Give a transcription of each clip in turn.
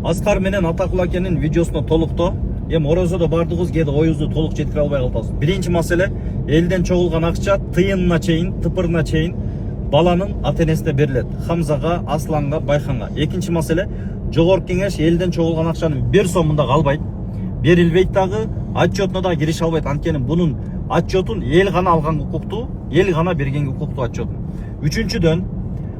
Аскар менен Атакул акенин видеосуна толуктоо. Эми орозодо бардыгыбыз кээде оюбузду толук жеткире албай калабыз. Биринчи маселе элден чогулган акча тыйынына чейин, тыпырына чейин баланын ата-энесине берилет. Хамзага, Асланга, Байханга. Экинчи маселе жогорку кеңеш элден чогулган акчанын 1 сомунда калбайт. Берилбейт дагы, отчетуна да кирише албайт. Анткени бунун отчетун эл гана алган укуктуу, эл гана берген укуктуу отчетун. Үчүнчүдөн,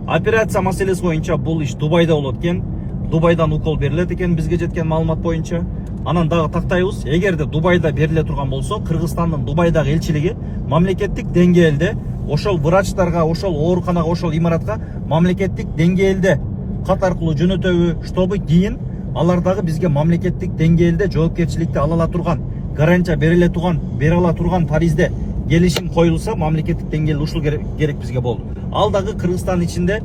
операция маселеси боюнча бул иш Дубайда болот экен. Дубайдан укол берилет экен бизге жеткен маалымат боюнча. Анан дагы тактайбыз, эгерде Дубайда бериле турган болсо, Кыргызстандын Дубайдагы элчилиги мамлекеттик деңгээлде ошол врачтарга, ошол ооруканага, ошол имаратка мамлекеттик деңгээлде кат аркылуу жөнөтөбү, чтобы кийин алар дагы бизге мамлекеттик деңгээлде жоопкерчиликти ала ала турган, гарантия бериле турган, бере ала турган паризде келишим коюлса, мамлекеттик деңгээлде ушул керек бизге болду. Ал дагы Кыргызстан ичинде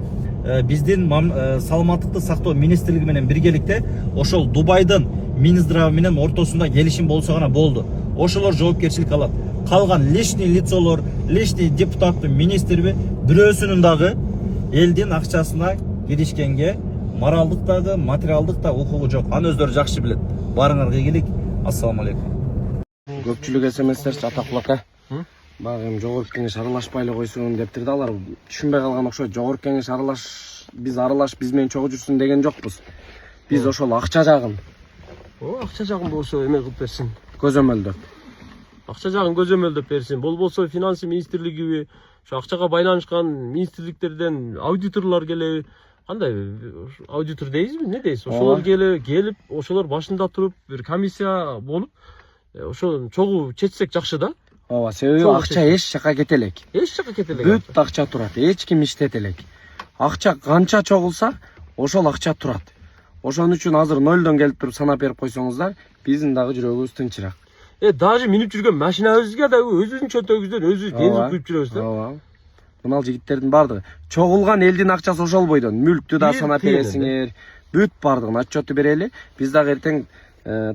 биздин саламаттыкты сактоо министрлиги менен биргеликте ошол Дубайдын Минздравы менен ортосунда келишим болсо гана болду. Ошолор жоопкерчилик алат. Калган лишний лицолор, лишний депутатты, министрби бирөөсүнүн дагы элдин акчасына киришкенге моралдык дагы, материалдык да укугу жок. Аны өздөрү жакшы билет. Барыңарга ийгилик. Ассаламу алейкум. Көпчүлүк СМС'терчи Атакул ака. Багы эми жогорку кеңеш аралашпайлы койсун дептир да, алар түшүнбөй калган окшойт. Жогорку кеңеш аралаш биз менен чогуу жүрсүн деген жокпуз. Биз ошол акча жагын. Акча жагын болсо эме кылып берсин. Көзөмөлдөп. Акча жагын көзөмөлдөп берсин. Болбосо финансы министрлигиби, ошо акчага байланышкан министрликтерден аудиторлор келеби. Кандай аудитор дейсизби, не дейсиз? Ошолор келип, ошолор башында туруп, бир комиссия болуп, ошо чогуу чечсек жакшы да. Ооба, себеби акча эч жака кете элек. Эч жака кете элек. Бүт акча турат, эч ким иштете элек. Акча канча чогулса, ошол акча турат. Ошон үчүн азыр нөлдөн келип туруп санап берип койсоңуздар, биздин дагы жүрөгүбүз тынчыраак. Даже минип жүргөн машинабызга да өзүбүздүн чөнтөгүбүздөн өзүбүз бензин куюп жүрөбүз да. Ооба. Мына жигиттердин бардыгы чогулган элдин акчасы ошол бойдон. Мүлктү да санап бересиңер. Бүт бардыгын отчету берели. Биз дагы эртең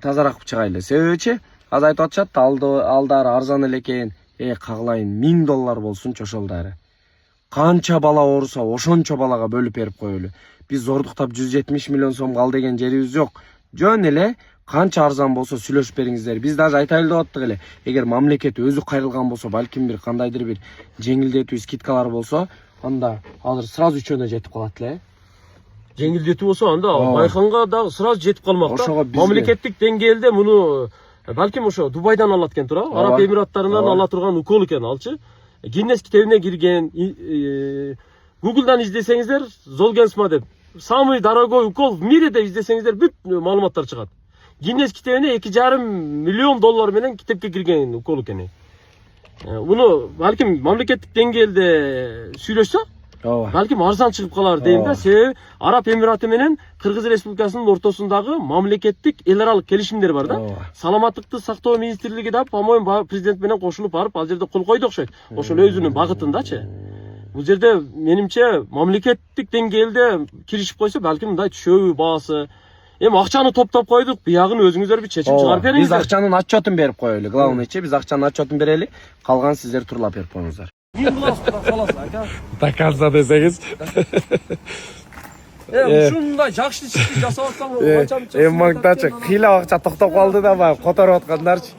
тазараак чыгайлы. Себебичи азыр айтып атышат, алдары арзан элекен. Кагылайын, $1000 болсунчу ошол дары. Канча бала ооруса, ошончо балага бөлүп берип коелу. Биз зордуктап 170 миллион сом ал деген жерибиз жок. Жөн эле канча арзан болсо сүйлөшүп бериңиздер. Биз даже айтайлы деп аттык эле. Эгер мамлекет өзү кайрылган болсо, балким бир кандайдыр бир жеңилдетүү скидкалар болсо, анда азыр сразу үчөөнө жетип калат эле. Жеңилдетүү болсо, анда Байханга да сразу жетип калмак да. Мамлекеттик деңгээлде муну балким ошо Дубайдан алат экен тура. Араб Эмираттарынан ала турган укол экен алчы. Гиннес китебине кирген. Google'dan издесеңиздер, Золгенсма деп. Самый дорогой укол в мире деп издесеңиздер бүт маалыматтар чыгат. Гиннес китебине $2,5 миллион менен китепке кирген укол экен. Муну балким мамлекеттик деңгээлде сүйлөшсө, балким арзан чыгып калар дейм да. Себеби Араб Эмираты менен Кыргыз Республикасынын ортосундагы мамлекеттик эл аралык келишимдер бар да. Саламаттыкты сактоо министрлиги да, по-моему, президент менен кошулуп барып, ал жерде кол койду окшойт. Ошол өзүнүн багытындачы. Бул жерде менимче мамлекеттик деңгээлде киришип койсо, балким мындай түшөбү баасы. Эми акчаны топтоп койдук, биягын өзүңүздөр бир чечим чыгарып бериңиздер. Биз акчанын отчетун берип коелу. Главныйчы биз акчанын отчетун берели, калган сиздер турлап берип коюңуздар. Таказа десеңиз. Ушундай жакшы ишти жасап атсам, канча маңтачы кыйла акча токтоп калды да, баягы которуп аткандарчы.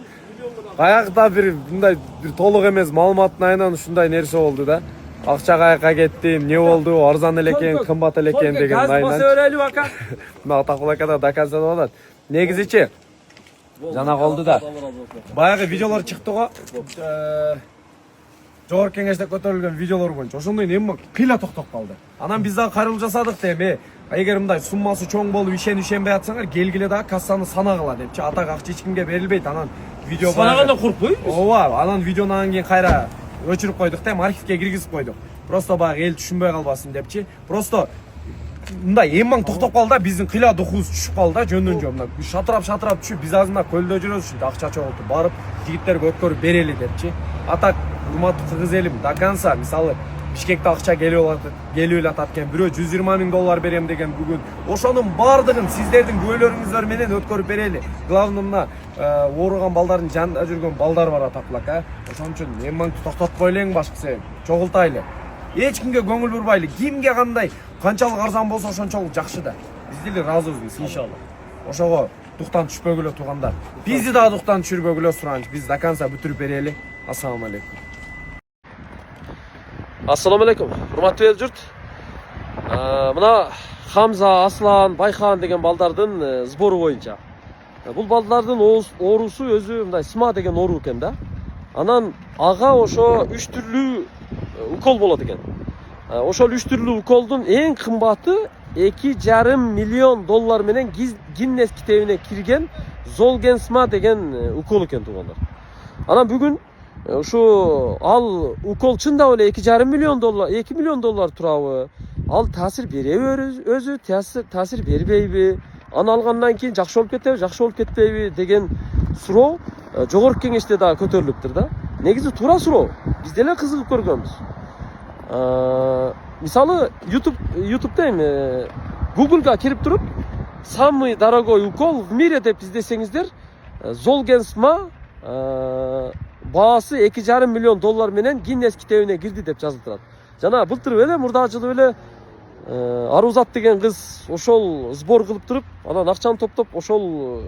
Каякта бир мындай бир толук эмес маалыматтын айынан ушундай нерсе болду да. Акча каяка кетти, эмне болду, арзан элекен, кымбат элекен деген айынан. Газ баса берели ака. Мына Атакул ака да доказдап атат. Негизичи жана колду да. Баягы видеолор чыкты го. Жогорку кеңеште көтөрүлгөн видеолор боюнча ошондой эми кыйла токтоп калды. Анан биз дагы кайрылып жасадык деп, эгер мындай суммасы чоң болуп ишенбей атсаңар, келгиле дагы кассаны санагыла депчи. Атак акча эч кимге берилбейт. Анан видео санаганда коркпойбуз. Ооба, анан видеонан кийин кайра өчүрүп койдук да, архивке киргизип койдук. Просто баягы эл түшүнбөй калбасын депчи. Просто мындай эми токтоп калды да, биздин кыйла духубуз түшүп калды да, жөндөн жөн. Мына шатырап түшүп, биз азында көлдө жүрөбүз, ушинте акча чогултуп барып, жигиттерге өткөрүп берели депчи. Атак урматтуу кыргыз элим, до конца мисалы Бишкекте акча келип атат экен, бирөө $120 000 берем деген бүгүн. Ошонун бардыгын сиздердин күбөлөрүңүздөр менен өткөрүп берели. Главный мына ооруган балдардын жанында жүргөн балдар бар Атакул ака. Ошон үчүн эми токтотпой элең башкысы, чогултайлы. Эч кимге көңүл бурбайлы. Кимге кандай канчалык арзан болсо ошончолук жакшы да. Биз деле ыраазыбыз иншалла. ошого дуктан түшпөгүлө туугандар. Бизди да дуктан түшүрбөгүлө суранч. Биз до конца бүтүрүп берели. Ассаламу алейкум. Ассаламу алейкум. Урматтуу эл журт. Мына Хамза, Аслан, Байхан деген балдардын сбору боюнча. Бул балдардын оорусу өзү мындай сма деген оору экен да. Анан ага ошо 3 түрлүү укол болот экен. Ошол 3 түрлүү уколдун эң кымбаты $2,5 миллион менен Гиннес китебине кирген Золгенсма деген укол экен туугандар. Анан бүгүн ушу ал укол чындап эле $2,5 миллион, $2 миллион турабы? Ал таасир береби өзү, таасир бербейби? Аны алгандан кийин жакшы болуп кетеби, жакшы болуп кетпейби деген суроо жогорку кеңеште дагы көтөрүлүптүр да. Негизи туура суроо. Биз деле кызыгып көргөнбүз. Мисалы YouTube'да Google'га кирип туруп самый дорогой укол в мире деп издесеңиздер, Золгенсма баасы $2,5 миллион менен Гиннес китебине кирди деп жазылып турат. Жана былтыр эле мурда жылы эле Арузат деген кыз ошол сбор кылып туруп, анан акчаны топтоп ошол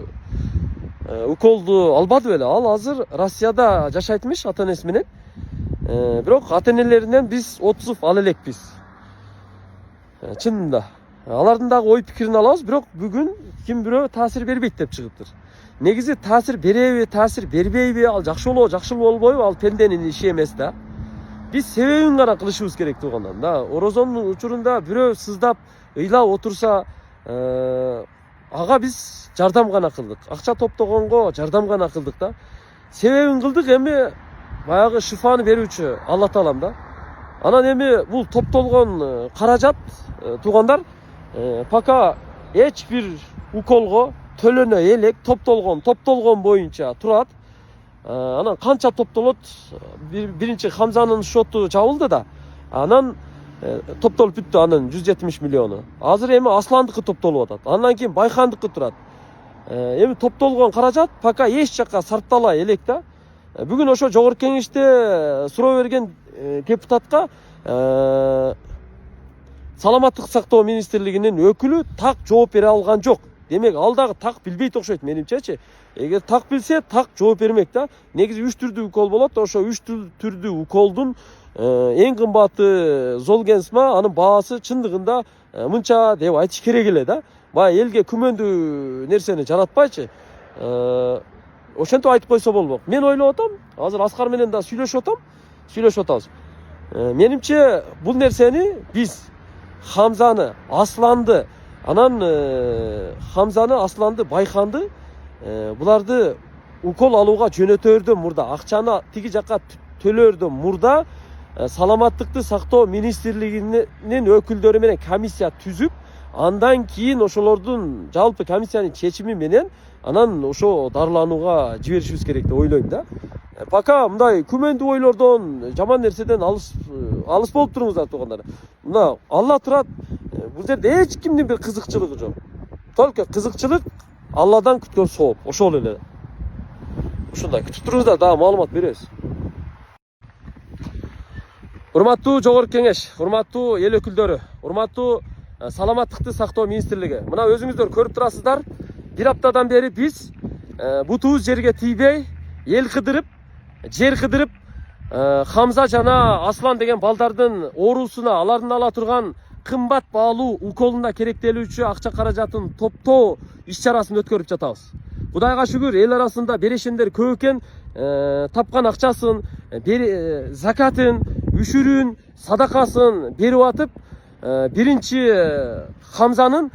уколду албады беле. Ал азыр Россияда жашайтмыш ата-энеси менен. Бирок ата-энелеринен биз отузов ал элекпиз. Чынында. Алардын дагы ой пикирин алабыз, бирок бүгүн ким бирөө таасир бербейт деп чыгыптыр. Негизи таасир береби, таасир бербейби, ал жакшы болобу, жакшы болбойбу, ал пенденин иши эмес да. Биз себебин гана кылышыбыз керек туугандар. Да, орозондун учурунда бирөө сыздап, ыйлап отурса, ага биз жардам гана кылдык. Акча топтогонго жардам гана кылдык да. Себебин кылдык, эми баягы шифаны берүүчү Алла Таалам да. Анан эми бул топтолгон каражат туугандар пока эч бир уколго төлөнө элек топтолгон боюнча турат. Анан канча топтолот? Биринчи Хамзанын шоту жабылды да. Анан топтолуп бүттү, анын 170 миллиону. Азыр эми Асландыкы топтолуп атат. Андан кийин Байхандыкы турат. Эми топтолгон каражат пока эч жакка сарптала элек да. Бүгүн ошо жогорку кеңеште суроо берген депутатка Саламаттык сактоо министрлигинин өкүлү так жооп бере алган жок. Демек ал дагы так билбейт окшойт менимчечи. Эгер так билсе, так жооп бермек да. Негизи 3 түрдүү укол болот. Ошо 3 түрдүү уколдун эң кымбаты Золгенсма, анын баасы чындыгында мынча деп айтыш керек эле да. Баягы элге күмөндүү нерсени жаратпайчы. Ошентип айтып койсо болмок. Мен ойлоп атам, азыр Аскар менен да сүйлөшүп атабыз. Менимче бул нерсени биз Хамзаны, Асланды, анан Хамзаны, Асланды, Байханды буларды укол алууга жөнөтөрдөн мурда, акчаны тиги жакка төлөрдөн мурда Саламаттыкты сактоо министрлигинин өкүлдөрү менен комиссия түзүп, андан кийин ошолордун жалпы комиссиянын чечими менен анан ошо дарыланууга жиберишибиз керек деп ойлойм да. Пока мындай күмөндүү ойлордон, жаман нерседен алыс болуп туруңуздар туугандар. Мына Алла турат. Бул жерде эч кимдин бир кызыкчылыгы жок. Только кызыкчылык Алладан күткөн сооп. Ошол эле. Ушундай күтүп туруңуздар, дагы маалымат беребиз. Урматтуу жогорку кеңеш, урматтуу эл өкүлдөрү, урматтуу Саламаттыкты сактоо министрлиги. Мына өзүңүздөр көрүп турасыздар. Bir haftadan beri biz butubuz жерге тийбей, ел кыдырып, жер кыдырып, Хамза жана Аслан деген балдардын оорусуна, алардын ала турган кымбат баалуу уколуна керектелүүчү акча каражатын топтоо иш-чарасын өткөрүп жатабыз. Кудайга шүгүр, эл арасында берешендер көп экен, тапкан акчасын, закатын, үшүрүн, садакасын берип атып, биринчи Хамзанын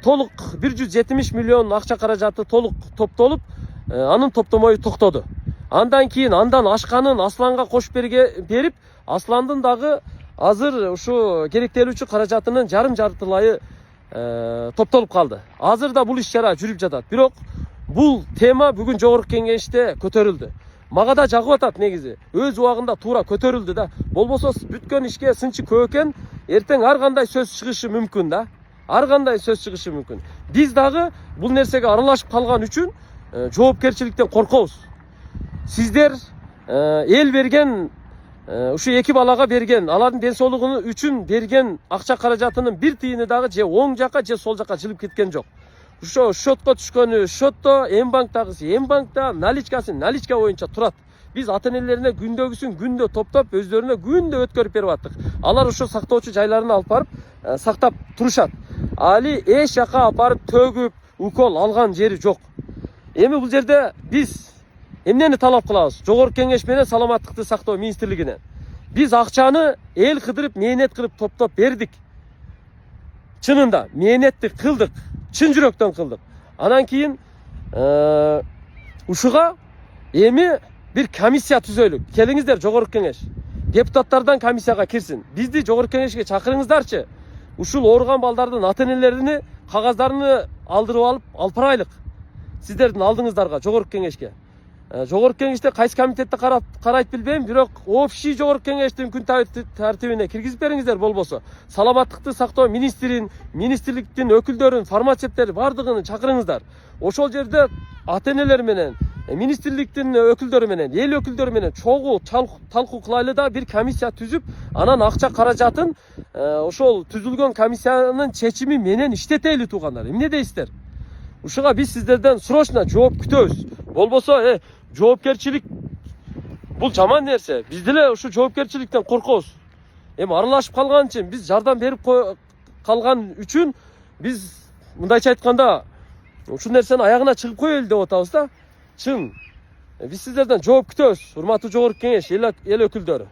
толук 170 миллион акча каражаты толук топтолуп, анын топтомою токтоду. Андан кийин андан ашканын Асланга кошуп берип, Асландын дагы азыр ушу керектелүүчү каражатынын жарым-жартылайы топтолуп калды. Азыр да бул иш-чара жүрүп жатат. Бирок бул тема бүгүн жогорку кеңеште көтөрүлдү. Мага да жагып атат негизи. Өз убагында туура көтөрүлдү да. Болбосо бүткөн ишке сынчы көп экен, эртең ар кандай сөз чыгышы мүмкүн да. Ар кандай сөз чыгышы мүмкүн. Биз дагы бул нерсеге аралашып калган үчүн жоопкерчиликтен коркобуз. Сиздер эл берген, ушу эки балага берген, алардын ден соолугу үчүн берген акча каражатынын бир тыйыны дагы же оң жака же сол жака жылып кеткен жок. ошо счетко түшкөнү счетто, Мбанктагысы Мбанкта, наличкасы наличка боюнча турат. Биз ата-энелерине күндөгүсүн күндө топтоп, өздөрүнө күндө өткөрүп берип аттык. Алар ошо сактоочу жайларына алып барып, сактап турушат. Али эч жака алып барып төгүп, укол алган жери жок. Эми бул жерде биз эмнени талап кылабыз? Жогорку кеңеш менен саламаттыкты сактоо министрлигине. Биз акчаны эл кыдырып, мээнет кылып топтоп бердик. Чынында мээнетти кылдык, чын жүрөктөн кылдык. Анан кийин ушуга эми bir комиссия түзөлүк. Келиңиздер жогорку кеңеш. Депутаттардан комиссияга кирсин. Бизди жогорку кеңешке чакырыңыздарчы. Ушул ооруган балдардын ата-энелерини кагаздарын алдырып алып барайлык. Сиздердин алдыңыздарга жогорку кеңешке. Жогорку кеңеште кайсы комитетте карайт билбейм, бирок общий жогорку кеңештин күн тартибине киргизип бериңиздер болбосо. Саламаттыкты сактоо министрин, министрликтин өкүлдөрүн, фармацевттерди бардыгын чакырыңыздар. Ошол жерде ата-энелер менен, министрликтин өкүлдөрү менен, эл өкүлдөрү менен чогуу талкуу кылайлы да бир комиссия түзүп, анан акча каражатын ошол түзүлгөн комиссиянын чечими менен иштетели туугандар. Эмне дейсиздер? Ушуга биз сиздерден срочно жооп күтөбүз. Болбосо жоопкерчилик бул жаман нерсе. Биз деле ушу жоопкерчиликтен коркобуз. Эми аралашып калган үчүн, биз жардам берип калган үчүн биз мындайча айтканда ушул нерсени аягына чыгып коелу деп атабыз да. Чын. Биз сиздерден жооп күтөбүз. Урматтуу жогорку кеңеш, эл өкүлдөрү.